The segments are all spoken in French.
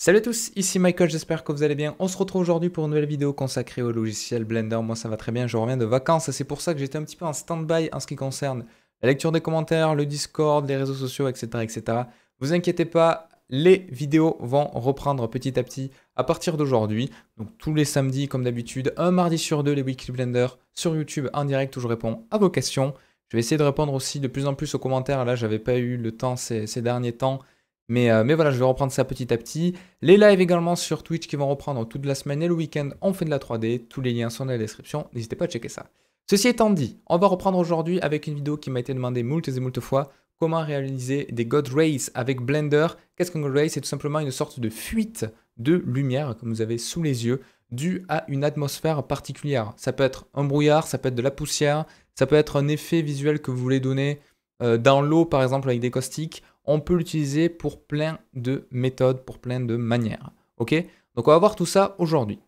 Salut à tous, ici Michael, j'espère que vous allez bien. On se retrouve aujourd'hui pour une nouvelle vidéo consacrée au logiciel Blender. Moi ça va très bien, je reviens de vacances et c'est pour ça que j'étais un petit peu en stand-by en ce qui concerne la lecture des commentaires, le Discord, les réseaux sociaux, etc. etc. Vous inquiétez pas, les vidéos vont reprendre petit à petit à partir d'aujourd'hui. Donc tous les samedis comme d'habitude, un mardi sur deux les Weekly Blender sur YouTube en direct où je réponds à vos questions. Je vais essayer de répondre aussi de plus en plus aux commentaires. Là j'avais pas eu le temps ces derniers temps. Mais voilà, je vais reprendre ça petit à petit. Les lives également sur Twitch qui vont reprendre toute la semaine et le week-end, on fait de la 3D. Tous les liens sont dans la description, n'hésitez pas à checker ça. Ceci étant dit, on va reprendre aujourd'hui avec une vidéo qui m'a été demandée moult et moult fois. Comment réaliser des God Rays avec Blender. Qu'est-ce qu'un God Ray? C'est tout simplement une sorte de fuite de lumière, comme vous avez sous les yeux, due à une atmosphère particulière. Ça peut être un brouillard, ça peut être de la poussière, ça peut être un effet visuel que vous voulez donner dans l'eau, par exemple, avec des caustiques. On peut l'utiliser pour plein de méthodes, pour plein de manières. Ok? Donc on va voir tout ça aujourd'hui.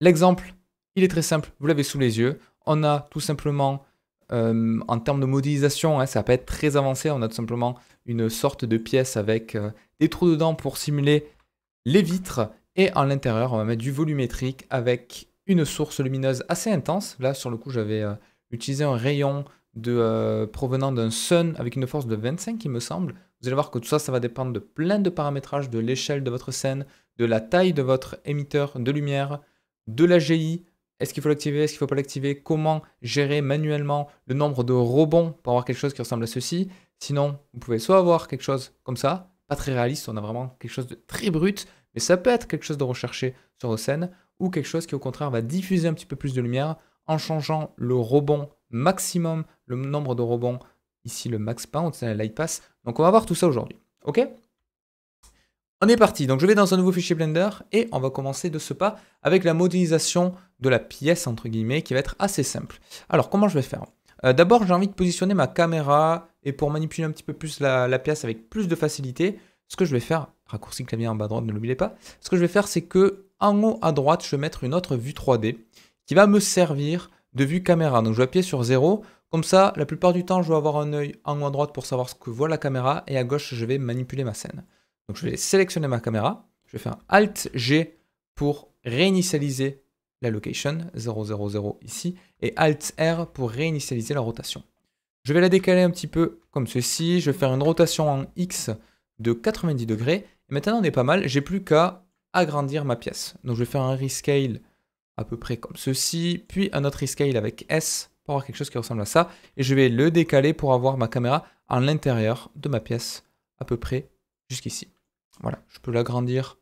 L'exemple, il est très simple, vous l'avez sous les yeux. On a tout simplement, en termes de modélisation, ça peut être très avancé, on a tout simplement une sorte de pièce avec des trous dedans pour simuler les vitres. Et à l'intérieur, on va mettre du volumétrique avec une source lumineuse assez intense. Là, sur le coup, j'avais utilisé un rayon provenant d'un sun avec une force de 25, il me semble. Vous allez voir que tout ça, ça va dépendre de plein de paramétrages, de l'échelle de votre scène, de la taille de votre émetteur de lumière, de la GI. Est-ce qu'il faut l'activer, est-ce qu'il ne faut pas l'activer? Comment gérer manuellement le nombre de rebonds pour avoir quelque chose qui ressemble à ceci? Sinon, vous pouvez soit avoir quelque chose comme ça, pas très réaliste, on a vraiment quelque chose de très brut, mais ça peut être quelque chose de recherché sur vos scènes, ou quelque chose qui au contraire va diffuser un petit peu plus de lumière en changeant le rebond maximum, le nombre de rebonds, ici le max bound, c'est la light pass. Donc on va voir tout ça aujourd'hui, ok? On est parti, donc je vais dans un nouveau fichier Blender et on va commencer de ce pas avec la modélisation de la pièce, entre guillemets, qui va être assez simple. Alors comment je vais faire? D'abord j'ai envie de positionner ma caméra et pour manipuler un petit peu plus la pièce avec plus de facilité, ce que je vais faire, raccourci clavier en bas à droite, ne l'oubliez pas, ce que je vais faire c'est que en haut à droite, je vais mettre une autre vue 3D qui va me servir de vue caméra. Donc je vais appuyer sur 0, comme ça la plupart du temps je vais avoir un œil en haut à droite pour savoir ce que voit la caméra et à gauche je vais manipuler ma scène. Donc je vais sélectionner ma caméra, je vais faire Alt G pour réinitialiser la location, 000 ici, et Alt R pour réinitialiser la rotation. Je vais la décaler un petit peu comme ceci, je vais faire une rotation en X de 90 degrés, et maintenant on est pas mal, j'ai plus qu'à agrandir ma pièce. Donc je vais faire un rescale à peu près comme ceci, puis un autre rescale avec S pour avoir quelque chose qui ressemble à ça, et je vais le décaler pour avoir ma caméra à l'intérieur de ma pièce, à peu près jusqu'ici. Voilà, je peux l'agrandir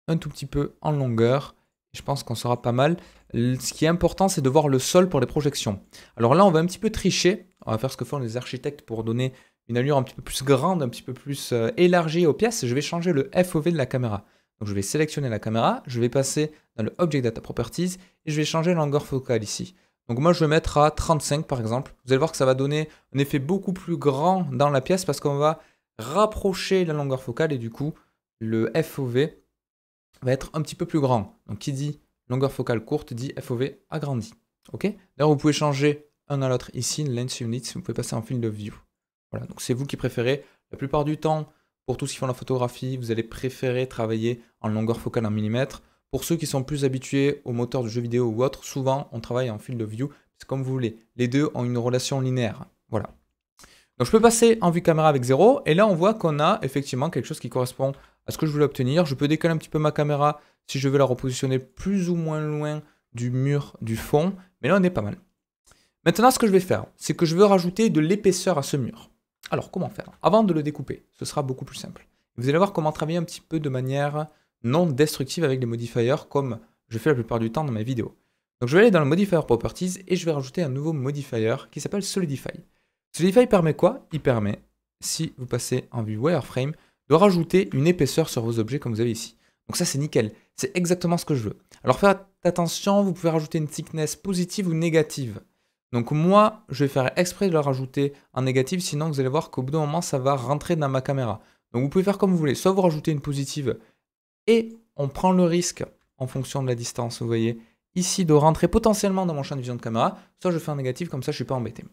un tout petit peu en longueur, je pense qu'on sera pas mal. Ce qui est important, c'est de voir le sol pour les projections. Alors là, on va un petit peu tricher, on va faire ce que font les architectes pour donner une allure un petit peu plus grande, un petit peu plus élargie aux pièces. Je vais changer le FOV de la caméra. Donc je vais sélectionner la caméra, je vais passer dans le Object Data Properties et je vais changer la longueur focale ici. Donc moi je vais mettre à 35 par exemple. Vous allez voir que ça va donner un effet beaucoup plus grand dans la pièce parce qu'on va rapprocher la longueur focale et du coup le FOV va être un petit peu plus grand. Donc qui dit longueur focale courte dit FOV agrandi. Ok? D'ailleurs vous pouvez changer un à l'autre ici, Lens Unit, vous pouvez passer en Field of View. Voilà, donc c'est vous qui préférez. La plupart du temps, pour tous qui font la photographie, vous allez préférer travailler en longueur focale en millimètres. Pour ceux qui sont plus habitués au moteur de jeux vidéo ou autre, souvent on travaille en Field of View. C'est comme vous voulez. Les deux ont une relation linéaire. Voilà. Donc je peux passer en vue caméra avec 0. Et là on voit qu'on a effectivement quelque chose qui correspond à ce que je voulais obtenir. Je peux décaler un petit peu ma caméra si je veux la repositionner plus ou moins loin du mur du fond. Mais là on est pas mal. Maintenant ce que je vais faire, c'est que je veux rajouter de l'épaisseur à ce mur. Alors, comment faire? Avant de le découper, ce sera beaucoup plus simple. Vous allez voir comment travailler un petit peu de manière non destructive avec les modifiers, comme je fais la plupart du temps dans mes vidéos. Donc, je vais aller dans le Modifier Properties et je vais rajouter un nouveau modifier qui s'appelle Solidify. Solidify permet quoi? Il permet, si vous passez en vue Wireframe, de rajouter une épaisseur sur vos objets comme vous avez ici. Donc ça, c'est nickel. C'est exactement ce que je veux. Alors, faites attention, vous pouvez rajouter une thickness positive ou négative. Donc moi, je vais faire exprès de la rajouter en négative, sinon vous allez voir qu'au bout d'un moment, ça va rentrer dans ma caméra. Donc vous pouvez faire comme vous voulez, soit vous rajoutez une positive et on prend le risque en fonction de la distance, vous voyez, ici de rentrer potentiellement dans mon champ de vision de caméra, soit je fais en négatif, comme ça je ne suis pas embêté.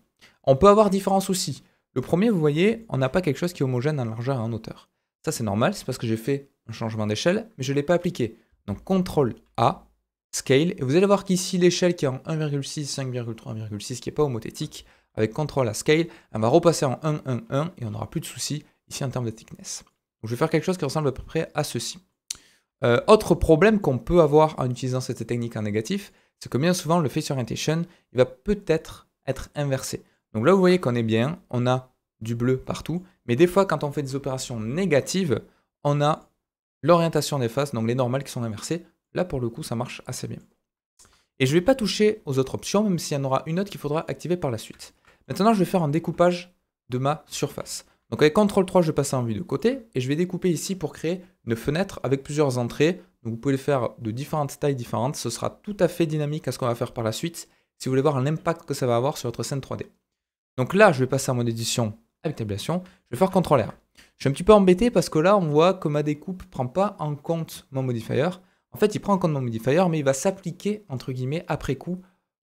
On peut avoir différents soucis. Le premier, vous voyez, on n'a pas quelque chose qui est homogène en largeur et en hauteur. Ça c'est normal, c'est parce que j'ai fait un changement d'échelle, mais je ne l'ai pas appliqué. Donc CTRL A, Scale, et vous allez voir qu'ici l'échelle qui est en 1,6, 5,3, 1,6, qui n'est pas homothétique, avec CTRL A Scale, elle va repasser en 1, 1, 1, et on n'aura plus de soucis ici en termes de thickness. Donc je vais faire quelque chose qui ressemble à peu près à ceci. Autre problème qu'on peut avoir en utilisant cette technique en négatif, c'est que bien souvent le face orientation, il va peut-être être inversé. Donc là vous voyez qu'on est bien, on a du bleu partout, mais des fois quand on fait des opérations négatives, on a l'orientation des faces, donc les normales qui sont inversées. Là pour le coup ça marche assez bien. Et je ne vais pas toucher aux autres options, même s'il y en aura une autre qu'il faudra activer par la suite. Maintenant je vais faire un découpage de ma surface. Donc avec CTRL 3, je vais passer en vue de côté et je vais découper ici pour créer une fenêtre avec plusieurs entrées. Donc vous pouvez le faire de différentes tailles différentes. Ce sera tout à fait dynamique à ce qu'on va faire par la suite si vous voulez voir l'impact que ça va avoir sur votre scène 3D. Donc là, je vais passer en mode édition avec tabulation. Je vais faire CTRL R. Je suis un petit peu embêté parce que là, on voit que ma découpe ne prend pas en compte mon modifier. En fait, il prend en compte mon modifier, mais il va s'appliquer, entre guillemets, après coup,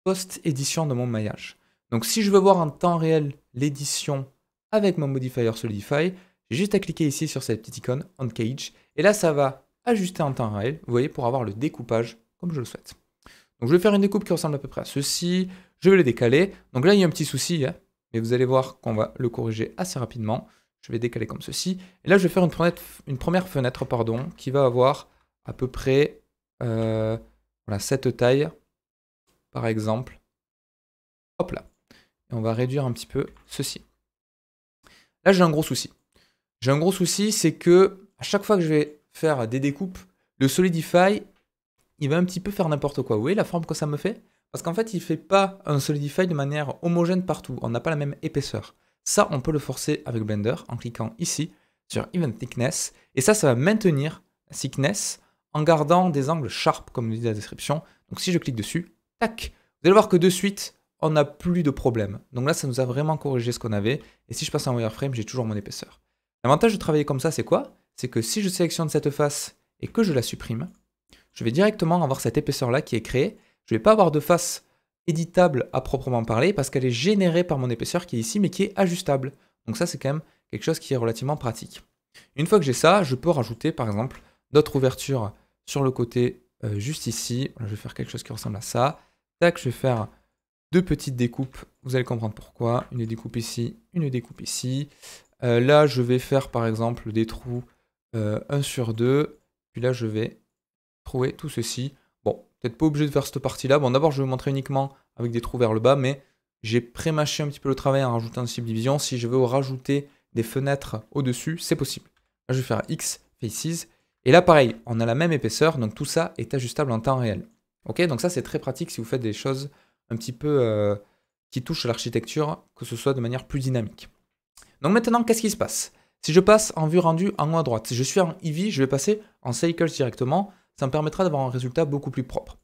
post-édition de mon maillage. Donc si je veux voir en temps réel l'édition avec mon modifier Solidify, j'ai juste à cliquer ici sur cette petite icône On Cage, et là ça va ajuster en temps réel, vous voyez, pour avoir le découpage comme je le souhaite. Donc je vais faire une découpe qui ressemble à peu près à ceci, je vais le décaler, donc là il y a un petit souci, hein, mais vous allez voir qu'on va le corriger assez rapidement. Je vais décaler comme ceci, et là je vais faire une première fenêtre qui va avoir à peu près voilà, cette taille, par exemple. Hop là, et on va réduire un petit peu ceci. Là, j'ai un gros souci. J'ai un gros souci, c'est que à chaque fois que je vais faire des découpes, le Solidify, il va un petit peu faire n'importe quoi. Vous voyez la forme que ça me fait? Parce qu'en fait, il ne fait pas un Solidify de manière homogène partout. On n'a pas la même épaisseur. Ça, on peut le forcer avec Blender en cliquant ici sur Even Thickness. Et ça va maintenir la thickness en gardant des angles sharp, comme le dit la description. Donc si je clique dessus, tac, vous allez voir que de suite, on n'a plus de problème. Donc là, ça nous a vraiment corrigé ce qu'on avait. Et si je passe en wireframe, j'ai toujours mon épaisseur. L'avantage de travailler comme ça, c'est quoi? C'est que si je sélectionne cette face et que je la supprime, je vais directement avoir cette épaisseur-là qui est créée. Je ne vais pas avoir de face éditable à proprement parler parce qu'elle est générée par mon épaisseur qui est ici, mais qui est ajustable. Donc ça, c'est quand même quelque chose qui est relativement pratique. Une fois que j'ai ça, je peux rajouter, par exemple, d'autres ouvertures sur le côté juste ici. Je vais faire quelque chose qui ressemble à ça. Tac, je vais faire deux petites découpes, vous allez comprendre pourquoi. Une découpe ici, une découpe ici. Là, je vais faire par exemple des trous 1 sur 2. Puis là, je vais trouver tout ceci. Bon, peut-être pas obligé de faire cette partie-là. Bon, d'abord, je vais vous montrer uniquement avec des trous vers le bas, mais j'ai pré-mâché un petit peu le travail en rajoutant une subdivision. Si je veux rajouter des fenêtres au-dessus, c'est possible. Là, je vais faire X, Faces. Et là, pareil, on a la même épaisseur, donc tout ça est ajustable en temps réel. Ok, donc ça, c'est très pratique si vous faites des choses un petit peu qui touche à l'architecture, que ce soit de manière plus dynamique. Donc maintenant, qu'est-ce qui se passe? Si je passe en vue rendue en haut à droite, si je suis en Eevee, je vais passer en Cycles directement, ça me permettra d'avoir un résultat beaucoup plus propre.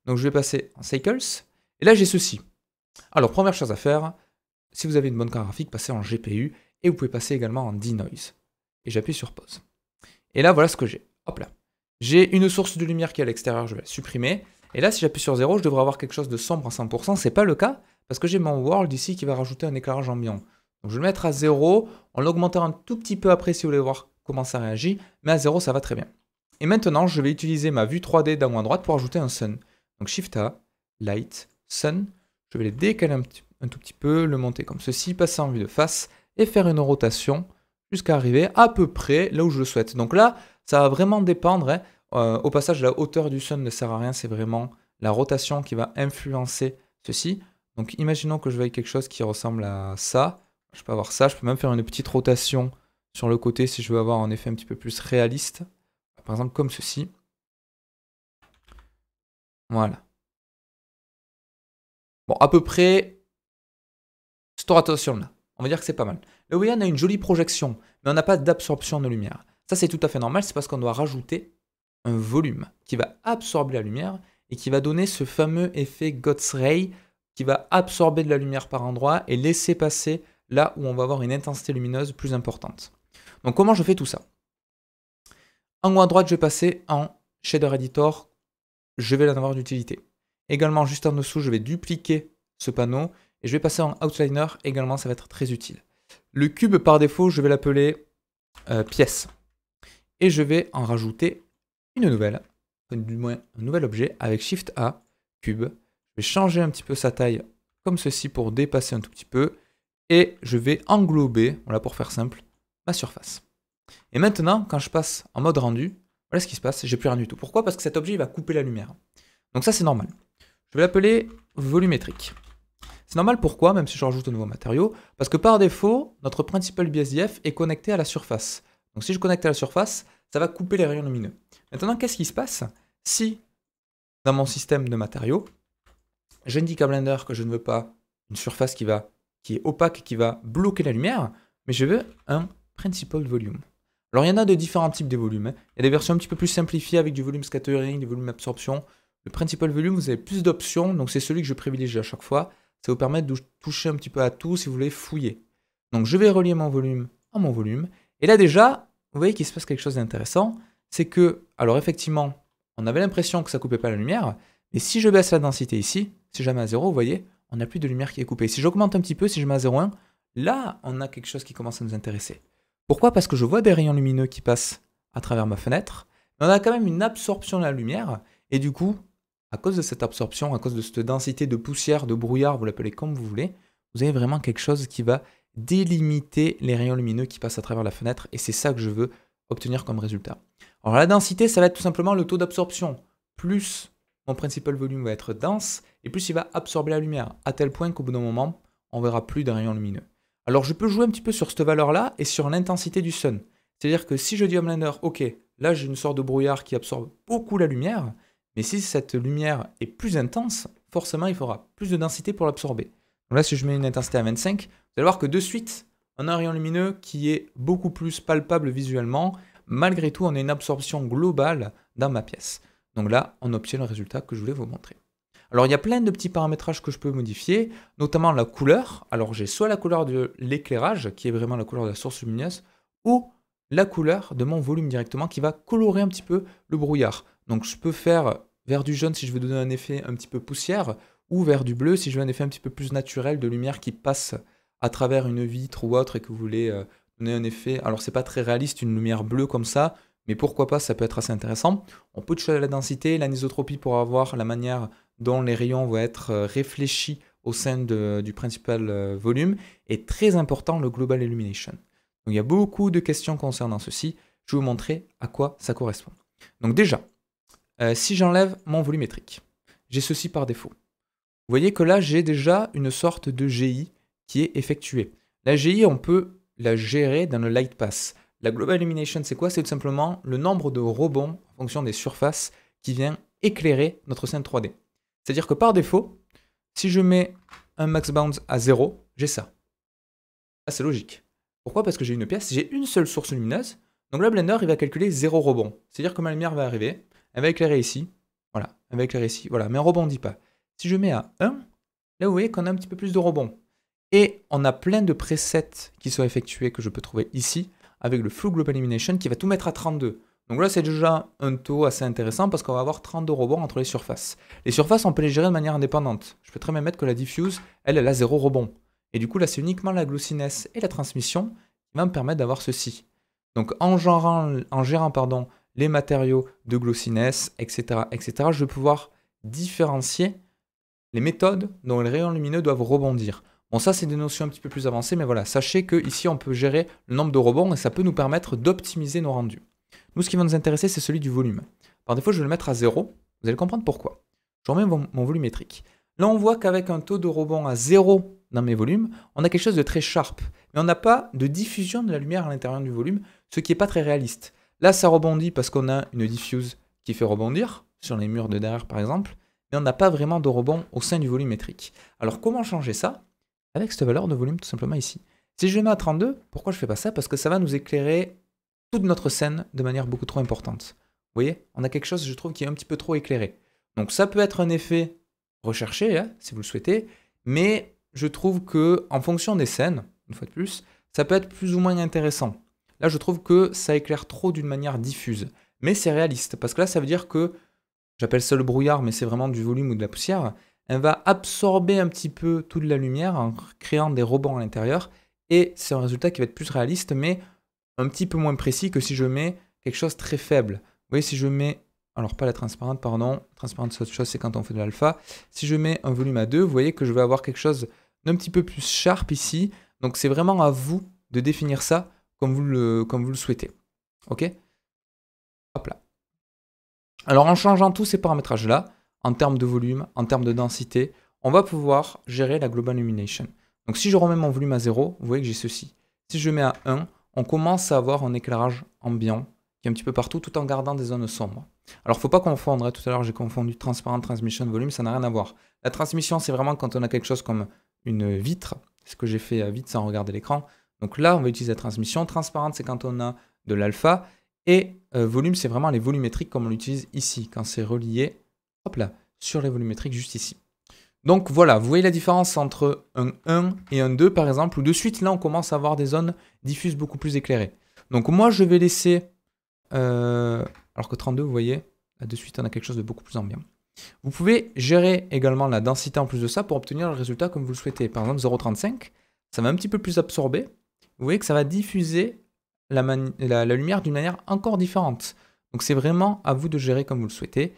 Donc je vais passer en Cycles, et là j'ai ceci. Alors première chose à faire, si vous avez une bonne carte graphique, passez en GPU, et vous pouvez passer également en Denoise. Et j'appuie sur pause. Et là voilà ce que j'ai. Hop là. J'ai une source de lumière qui est à l'extérieur, je vais la supprimer. Et là, si j'appuie sur 0, je devrais avoir quelque chose de sombre à 100%. Ce n'est pas le cas, parce que j'ai mon world ici qui va rajouter un éclairage ambiant. Donc je vais le mettre à 0. On l'augmentera un tout petit peu après si vous voulez voir comment ça réagit. Mais à 0, ça va très bien. Et maintenant, je vais utiliser ma vue 3D d'en haut à droite pour ajouter un sun. Donc Shift A, Light, Sun. Je vais les décaler un tout petit peu, le monter comme ceci, passer en vue de face et faire une rotation jusqu'à arriver à peu près là où je le souhaite. Donc là, ça va vraiment dépendre. Hein. Au passage, la hauteur du sun ne sert à rien, c'est vraiment la rotation qui va influencer ceci. Donc imaginons que je veuille quelque chose qui ressemble à ça. Je peux avoir ça, je peux même faire une petite rotation sur le côté si je veux avoir un effet un petit peu plus réaliste. Par exemple comme ceci. Voilà. Bon, à peu près, cette rotation-là, on va dire que c'est pas mal. Là, vous voyez, on a une jolie projection, mais on n'a pas d'absorption de lumière. Ça, c'est tout à fait normal, c'est parce qu'on doit rajouter un volume qui va absorber la lumière et qui va donner ce fameux effet God's Ray qui va absorber de la lumière par endroit et laisser passer là où on va avoir une intensité lumineuse plus importante. Donc comment je fais tout ça? En haut à droite, je vais passer en Shader Editor, je vais en avoir d'utilité. Également, juste en dessous, je vais dupliquer ce panneau et je vais passer en Outliner, également, ça va être très utile. Le cube, par défaut, je vais l'appeler pièce. et je vais en rajouter une nouvelle, du moins un nouvel objet avec Shift A, cube. Je vais changer un petit peu sa taille comme ceci pour dépasser un tout petit peu et je vais englober, voilà pour faire simple, ma surface. Et maintenant, quand je passe en mode rendu, voilà ce qui se passe, j'ai plus rien du tout. Pourquoi? Parce que cet objet il va couper la lumière. Donc ça c'est normal. Je vais l'appeler volumétrique. C'est normal pourquoi, même si je rajoute un nouveau matériau, parce que par défaut, notre principal BSDF est connecté à la surface. Donc si je connecte à la surface, ça va couper les rayons lumineux. Maintenant, qu'est-ce qui se passe si, dans mon système de matériaux, j'indique à Blender que je ne veux pas une surface qui est opaque, qui va bloquer la lumière, mais je veux un principal volume. Alors il y en a de différents types de volumes. Il y a des versions un petit peu plus simplifiées avec du volume scattering, du volume absorption. Le principal volume, vous avez plus d'options, donc c'est celui que je privilégie à chaque fois. Ça vous permet de toucher un petit peu à tout si vous voulez fouiller. Donc je vais relier mon volume à mon volume. Et là déjà, vous voyez qu'il se passe quelque chose d'intéressant. C'est que, alors effectivement, on avait l'impression que ça ne coupait pas la lumière. Mais si je baisse la densité ici, si je la mets à 0, vous voyez, on n'a plus de lumière qui est coupée. Si j'augmente un petit peu, si je mets à 0,1, là, on a quelque chose qui commence à nous intéresser. Pourquoi? Parce que je vois des rayons lumineux qui passent à travers ma fenêtre. Mais on a quand même une absorption de la lumière. Et du coup, à cause de cette absorption, à cause de cette densité de poussière, de brouillard, vous l'appelez comme vous voulez, vous avez vraiment quelque chose qui va délimiter les rayons lumineux qui passent à travers la fenêtre, et c'est ça que je veux obtenir comme résultat. Alors la densité, ça va être tout simplement le taux d'absorption. Plus mon principal volume va être dense, et plus il va absorber la lumière, à tel point qu'au bout d'un moment, on verra plus de rayons lumineux. Alors je peux jouer un petit peu sur cette valeur-là, et sur l'intensité du sun. C'est-à-dire que si je dis à Blender, ok, là j'ai une sorte de brouillard qui absorbe beaucoup la lumière, mais si cette lumière est plus intense, forcément il faudra plus de densité pour l'absorber. Donc là, si je mets une intensité à 25, vous allez voir que de suite, on a un rayon lumineux qui est beaucoup plus palpable visuellement. Malgré tout, on a une absorption globale dans ma pièce. Donc là, on obtient le résultat que je voulais vous montrer. Alors il y a plein de petits paramétrages que je peux modifier, notamment la couleur. Alors j'ai soit la couleur de l'éclairage, qui est vraiment la couleur de la source lumineuse, ou la couleur de mon volume directement, qui va colorer un petit peu le brouillard. Donc je peux faire vers du jaune si je veux donner un effet un petit peu poussière, ou vers du bleu si je veux un effet un petit peu plus naturel de lumière qui passe à travers une vitre ou autre et que vous voulez donner un effet. Alors c'est pas très réaliste une lumière bleue comme ça, mais pourquoi pas, ça peut être assez intéressant. On peut toucher à la densité, l'anisotropie pour avoir la manière dont les rayons vont être réfléchis au sein du principal volume, et très important, le Global Illumination. Donc il y a beaucoup de questions concernant ceci, je vais vous montrer à quoi ça correspond. Donc déjà, si j'enlève mon volumétrique, j'ai ceci par défaut. Vous voyez que là, j'ai déjà une sorte de GI qui est effectuée. La GI, on peut la gérer dans le Light Pass. La Global Illumination, c'est quoi? C'est tout simplement le nombre de rebonds en fonction des surfaces qui vient éclairer notre scène 3D. C'est-à-dire que par défaut, si je mets un max bounds à 0, j'ai ça. Là, c'est logique. Pourquoi? Parce que j'ai une pièce, j'ai une seule source lumineuse. Donc là, Blender, il va calculer 0 rebond. C'est-à-dire que ma lumière va arriver, elle va éclairer ici, voilà, elle va éclairer ici, voilà, mais elle ne rebondit pas. Si je mets à 1, là vous voyez qu'on a un petit peu plus de rebond. Et on a plein de presets qui sont effectués que je peux trouver ici, avec le Flow Global Illumination qui va tout mettre à 32. Donc là c'est déjà un taux assez intéressant parce qu'on va avoir 32 rebonds entre les surfaces. Les surfaces on peut les gérer de manière indépendante. Je peux très bien mettre que la diffuse, elle a 0 rebond. Et du coup là c'est uniquement la glossiness et la transmission qui va me permettre d'avoir ceci. Donc en gérant les matériaux de glossiness, etc., je vais pouvoir différencier les méthodes dont les rayons lumineux doivent rebondir. Bon, ça, c'est des notions un petit peu plus avancées, mais voilà, sachez qu'ici, on peut gérer le nombre de rebonds et ça peut nous permettre d'optimiser nos rendus. Nous, ce qui va nous intéresser, c'est celui du volume. Par défaut, je vais le mettre à 0. Vous allez comprendre pourquoi. Je remets mon volumétrique. Là, on voit qu'avec un taux de rebond à 0 dans mes volumes, on a quelque chose de très sharp. Mais on n'a pas de diffusion de la lumière à l'intérieur du volume, ce qui n'est pas très réaliste. Là, ça rebondit parce qu'on a une diffuse qui fait rebondir, sur les murs de derrière par exemple, mais on n'a pas vraiment de rebond au sein du volumétrique. Alors comment changer ça? Avec cette valeur de volume tout simplement ici. Si je le mets à 32, pourquoi je ne fais pas ça? Parce que ça va nous éclairer toute notre scène de manière beaucoup trop importante. Vous voyez? On a quelque chose, je trouve, qui est un petit peu trop éclairé. Donc ça peut être un effet recherché, hein, si vous le souhaitez, mais je trouve que en fonction des scènes, une fois de plus, ça peut être plus ou moins intéressant. Là, je trouve que ça éclaire trop d'une manière diffuse. Mais c'est réaliste, parce que là, ça veut dire que, j'appelle ça le brouillard, mais c'est vraiment du volume ou de la poussière, elle va absorber un petit peu toute la lumière en créant des rebonds à l'intérieur, et c'est un résultat qui va être plus réaliste, mais un petit peu moins précis que si je mets quelque chose de très faible. Vous voyez, si je mets, alors pas la transparente, pardon, transparente c'est autre chose, c'est quand on fait de l'alpha. Si je mets un volume à 2, vous voyez que je vais avoir quelque chose d'un petit peu plus sharp ici. Donc c'est vraiment à vous de définir ça comme vous le souhaitez. Ok? Hop là. Alors en changeant tous ces paramétrages-là, en termes de volume, en termes de densité, on va pouvoir gérer la Global Illumination. Donc si je remets mon volume à 0, vous voyez que j'ai ceci. Si je mets à 1, on commence à avoir un éclairage ambiant qui est un petit peu partout tout en gardant des zones sombres. Alors il ne faut pas confondre, tout à l'heure j'ai confondu transparent, transmission, volume, ça n'a rien à voir. La transmission c'est vraiment quand on a quelque chose comme une vitre, c'est ce que j'ai fait vite sans regarder l'écran. Donc là on va utiliser la transmission, transparente c'est quand on a de l'alpha, et volume c'est vraiment les volumétriques comme on l'utilise ici, quand c'est relié, hop là, sur les volumétriques juste ici. Donc voilà, vous voyez la différence entre un 1 et un 2 par exemple, où de suite là on commence à avoir des zones diffuses beaucoup plus éclairées. Donc moi je vais laisser, alors que 32 vous voyez, là de suite on a quelque chose de beaucoup plus ambiant. Vous pouvez gérer également la densité en plus de ça pour obtenir le résultat comme vous le souhaitez. Par exemple 0,35, ça va un petit peu plus absorber, vous voyez que ça va diffuser la lumière d'une manière encore différente. Donc c'est vraiment à vous de gérer comme vous le souhaitez.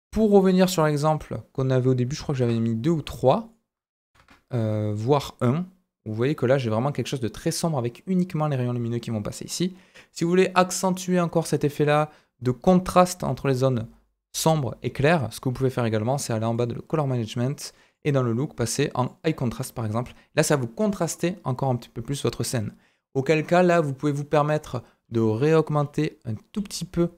Pour revenir sur l'exemple qu'on avait au début, je crois que j'avais mis 2 ou 3, voire 1. Vous voyez que là, j'ai vraiment quelque chose de très sombre avec uniquement les rayons lumineux qui vont passer ici. Si vous voulez accentuer encore cet effet-là de contraste entre les zones sombres et claires, ce que vous pouvez faire également, c'est aller en bas de le Color Management et dans le look, passer en High Contrast par exemple. Là, ça va vous contraster encore un petit peu plus votre scène. Auquel cas, là, vous pouvez vous permettre de réaugmenter un tout petit peu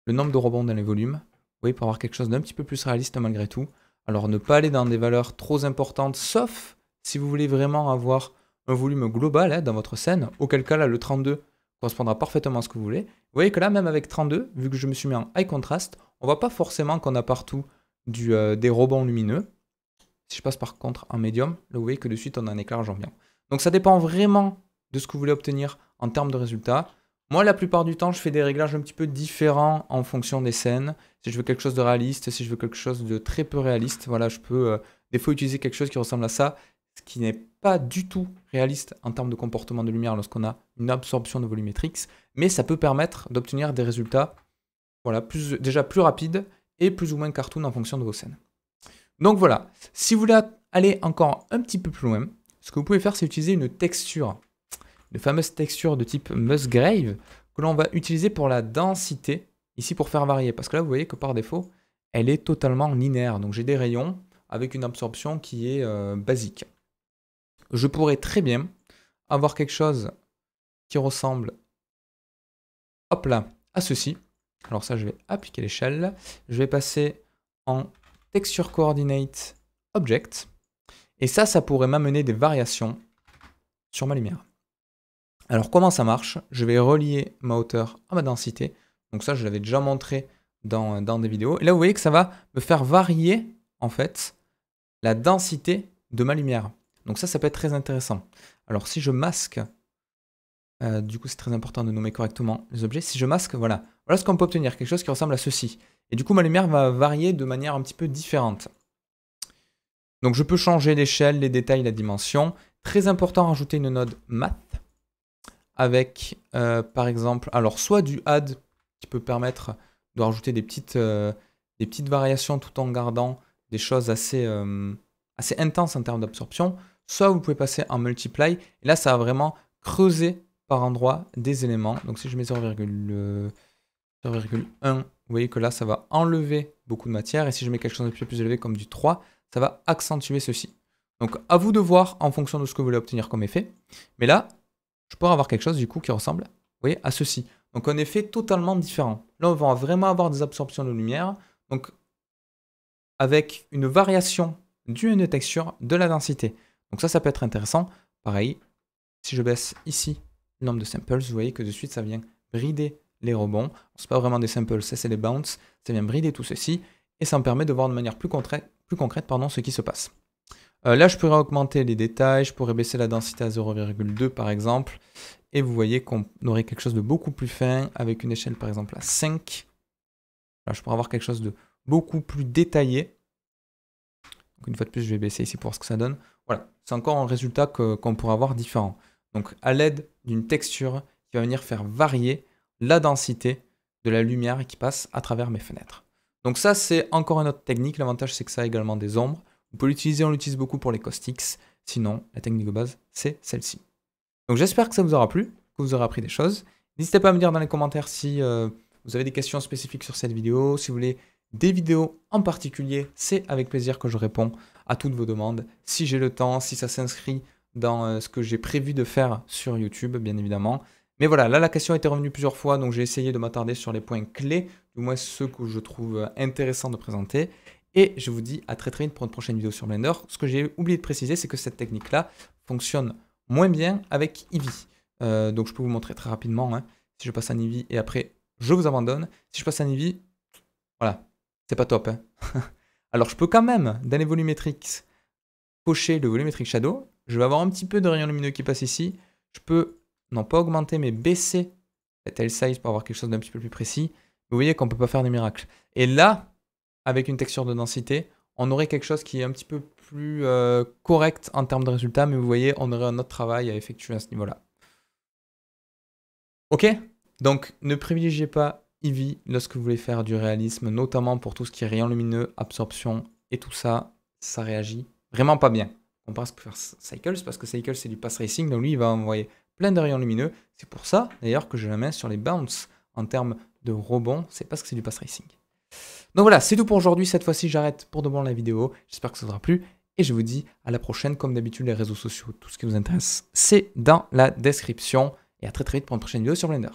le nombre de rebonds dans les volumes. Oui, pour avoir quelque chose d'un petit peu plus réaliste malgré tout. Alors ne pas aller dans des valeurs trop importantes, sauf si vous voulez vraiment avoir un volume global dans votre scène, auquel cas là le 32 correspondra parfaitement à ce que vous voulez. Vous voyez que là même avec 32, vu que je me suis mis en high contrast, on voit pas forcément qu'on a partout des rebonds lumineux. Si je passe par contre en médium, là vous voyez que de suite on a un éclairage ambiant. Donc ça dépend vraiment de ce que vous voulez obtenir en termes de résultats. Moi, la plupart du temps, je fais des réglages un petit peu différents en fonction des scènes. Si je veux quelque chose de réaliste, si je veux quelque chose de très peu réaliste, voilà, je peux des fois utiliser quelque chose qui ressemble à ça, ce qui n'est pas du tout réaliste en termes de comportement de lumière lorsqu'on a une absorption de volumétrix, mais ça peut permettre d'obtenir des résultats voilà, déjà plus rapides et plus ou moins cartoon en fonction de vos scènes. Donc voilà, si vous voulez aller encore un petit peu plus loin, ce que vous pouvez faire, c'est utiliser une texture. De fameuses textures de type Musgrave que l'on va utiliser pour la densité, ici pour faire varier. Parce que là, vous voyez que par défaut, elle est totalement linéaire. Donc j'ai des rayons avec une absorption qui est basique. Je pourrais très bien avoir quelque chose qui ressemble, hop là, à ceci. Alors ça, je vais appliquer l'échelle. Je vais passer en Texture Coordinate Object. Et ça pourrait m'amener des variations sur ma lumière. Alors comment ça marche? Je vais relier ma hauteur à ma densité. Donc ça, je l'avais déjà montré dans des vidéos. Et là, vous voyez que ça va me faire varier, en fait, la densité de ma lumière. Donc ça peut être très intéressant. Alors si je masque, du coup c'est très important de nommer correctement les objets. Si je masque, voilà ce qu'on peut obtenir, quelque chose qui ressemble à ceci. Et du coup, ma lumière va varier de manière un petit peu différente. Donc je peux changer l'échelle, les détails, la dimension. Très important, rajouter une node math. Avec, par exemple, alors soit du add qui peut permettre de rajouter des petites variations tout en gardant des choses assez intenses en termes d'absorption, soit vous pouvez passer en multiply, et là ça va vraiment creuser par endroit des éléments. Donc si je mets 0,1, vous voyez que là ça va enlever beaucoup de matière, et si je mets quelque chose de plus élevé comme du 3, ça va accentuer ceci. Donc à vous de voir en fonction de ce que vous voulez obtenir comme effet, mais là, je pourrais avoir quelque chose du coup qui ressemble, vous voyez, à ceci. Donc un effet totalement différent. Là, on va vraiment avoir des absorptions de lumière, donc avec une variation d'une texture de la densité. Donc ça peut être intéressant. Pareil, si je baisse ici le nombre de samples, vous voyez que de suite, ça vient brider les rebonds. C'est pas vraiment des samples, ça c'est des bounces. Ça vient brider tout ceci, et ça me permet de voir de manière plus concrète ce qui se passe. Là, je pourrais augmenter les détails, je pourrais baisser la densité à 0,2 par exemple, et vous voyez qu'on aurait quelque chose de beaucoup plus fin, avec une échelle par exemple à 5. Là, je pourrais avoir quelque chose de beaucoup plus détaillé. Donc, une fois de plus, je vais baisser ici pour voir ce que ça donne. Voilà, c'est encore un résultat qu'on pourrait avoir différent. Donc à l'aide d'une texture qui va venir faire varier la densité de la lumière qui passe à travers mes fenêtres. Donc ça, c'est encore une autre technique. L'avantage, c'est que ça a également des ombres. Vous pouvez l'utiliser, on l'utilise beaucoup pour les caustics. Sinon, la technique de base, c'est celle-ci. Donc j'espère que ça vous aura plu, que vous aurez appris des choses. N'hésitez pas à me dire dans les commentaires si vous avez des questions spécifiques sur cette vidéo, si vous voulez des vidéos en particulier, c'est avec plaisir que je réponds à toutes vos demandes. Si j'ai le temps, si ça s'inscrit dans ce que j'ai prévu de faire sur YouTube, bien évidemment. Mais voilà, là la question a été revenue plusieurs fois, donc j'ai essayé de m'attarder sur les points clés, du moins ceux que je trouve intéressants de présenter. Et je vous dis à très très vite pour une prochaine vidéo sur Blender. Ce que j'ai oublié de préciser, c'est que cette technique-là fonctionne moins bien avec Eevee. Donc je peux vous montrer très rapidement, hein, si je passe en Eevee et après je vous abandonne. Si je passe en Eevee, voilà, c'est pas top. Hein. Alors je peux quand même, dans les volumétriques, cocher le volumetric shadow. Je vais avoir un petit peu de rayon lumineux qui passe ici. Je peux, non pas augmenter, mais baisser la tail size pour avoir quelque chose d'un petit peu plus précis. Vous voyez qu'on ne peut pas faire des miracles. Et là, avec une texture de densité, on aurait quelque chose qui est un petit peu plus correct en termes de résultats, mais vous voyez, on aurait un autre travail à effectuer à ce niveau-là. Ok? Donc, ne privilégiez pas Eevee lorsque vous voulez faire du réalisme, notamment pour tout ce qui est rayon lumineux, absorption et tout ça, ça réagit vraiment pas bien. On pense que faire Cycles, parce que Cycles c'est du pass racing, donc lui il va envoyer plein de rayons lumineux. C'est pour ça d'ailleurs que je la mets sur les bounce en termes de rebond, c'est parce que c'est du pass racing. Donc voilà, c'est tout pour aujourd'hui. Cette fois-ci, j'arrête pour de bon la vidéo. J'espère que ça vous aura plu. Et je vous dis à la prochaine. Comme d'habitude, les réseaux sociaux, tout ce qui vous intéresse, c'est dans la description. Et à très très vite pour une prochaine vidéo sur Blender.